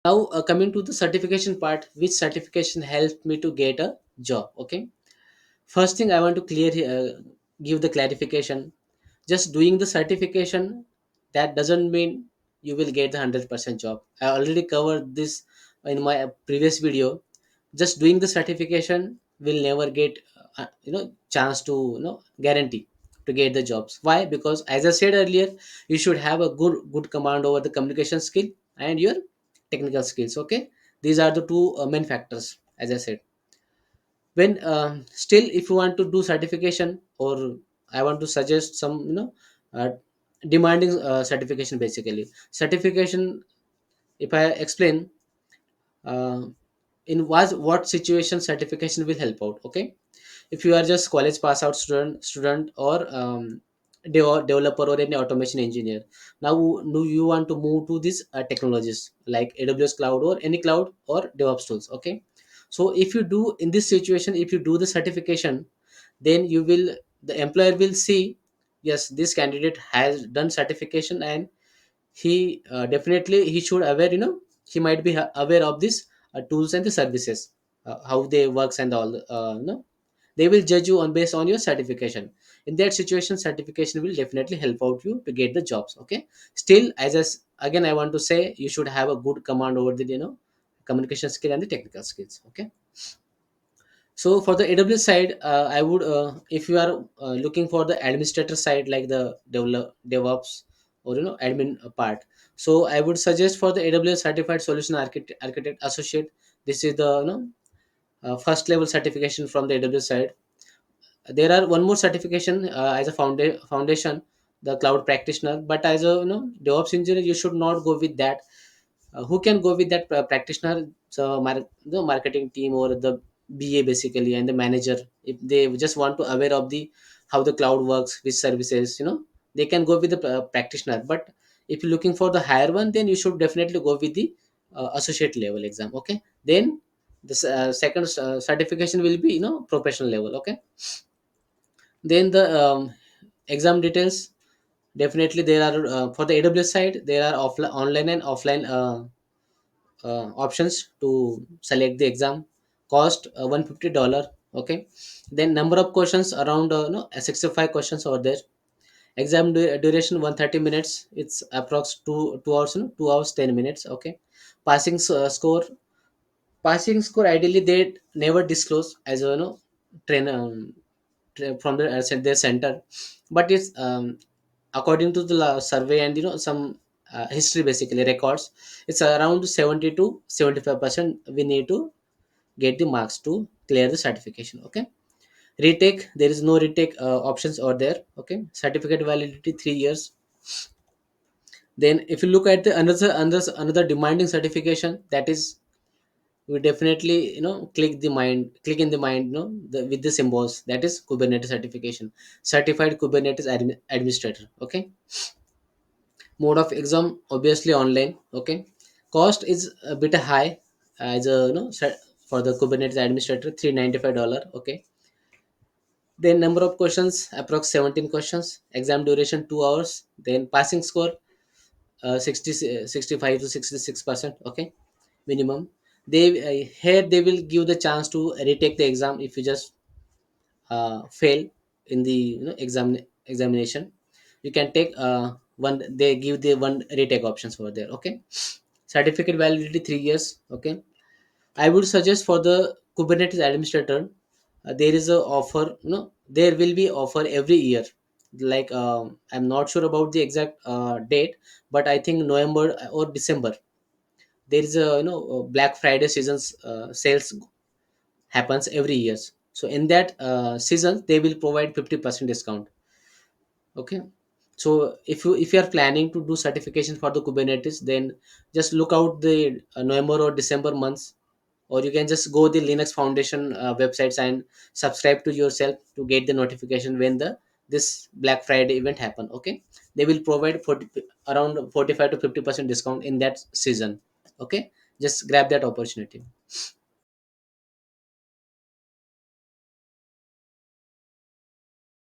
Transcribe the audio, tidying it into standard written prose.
Now coming to the certification part, which certification helped me to get a job? Okay, first thing I want to give the clarification. Just doing the certification, that doesn't mean you will get the 100% job. I already covered this in my previous video. Just doing the certification will never get chance to guarantee to get the jobs. Why? Because as I said earlier, you should have a good command over the communication skill and your technical skills. Okay, these are the two main factors, as I said. When still, if you want to do certification, or I want to suggest some uh, demanding certification. Basically, certification, if I explain, uh, in what situation certification will help out. Okay, if you are just college pass out student, or developer or any automation engineer, now do you want to move to these technologies like AWS cloud or any cloud or DevOps tools. Okay, so if you do in this situation, if you do the certification, then you will, the employer will see, yes, this candidate has done certification, and he definitely he should aware, he might be aware of these tools and the services, how they works and all. They will judge you on based on your certification. In that situation, certification will definitely help out you to get the jobs. Okay, still, again, I want to say, you should have a good command over the communication skill and the technical skills. Okay, so for the AWS side, I would, if you are looking for the administrator side, like the DevOps or admin part, so I would suggest for the AWS Certified Solution Architect Associate. This is the first level certification from the AWS side. There are one more certification as a foundation, the Cloud Practitioner. But as a DevOps engineer, you should not go with that. Who can go with that practitioner? So the marketing team or the BA basically, and the manager, if they just want to aware of the how the cloud works, which services, they can go with the practitioner. But if you're looking for the higher one, then you should definitely go with the associate level exam. Okay, then the second certification will be professional level. Okay, then the exam details, definitely there are, for the AWS side, there are online and offline options to select the exam. Cost $150. Okay, then number of questions around 65 questions over there. Exam duration 130 minutes. It's approx 2 hours, 2 hours 10 minutes. Okay, score, passing score ideally they never disclose as a train from the their center. But it's according to the survey and some history, basically records, it's around 70 to 75% we need to get the marks to clear the certification. Okay, retake, there is no retake options are there. Okay, certificate validity 3 years. Then if you look at the another demanding certification, that is, we definitely click in the mind, with the symbols, that is Kubernetes certification, certified Kubernetes administrator. Okay, mode of exam obviously online. Okay, cost is a bit high, as a for the Kubernetes administrator, $395. Okay, then number of questions approx 17 questions, exam duration 2 hours, then passing score 65 to 66%. Okay, minimum. They here they will give the chance to retake the exam if you just fail in the examination. You can take one, they give the one retake options over there. Okay, certificate validity 3 years. Okay, I would suggest for the Kubernetes administrator, there is a offer, there will be offer every year. Like, I'm not sure about the exact date, but I think November or December, there is a Black Friday seasons sales happens every years. So in that season, they will provide 50% discount. Okay, so if you are planning to do certification for the Kubernetes, then just look out the November or December months, or you can just go the Linux Foundation websites and subscribe to yourself to get the notification when the this Black Friday event happen. Okay, they will provide around 45 to 50% discount in that season. Okay, just grab that opportunity.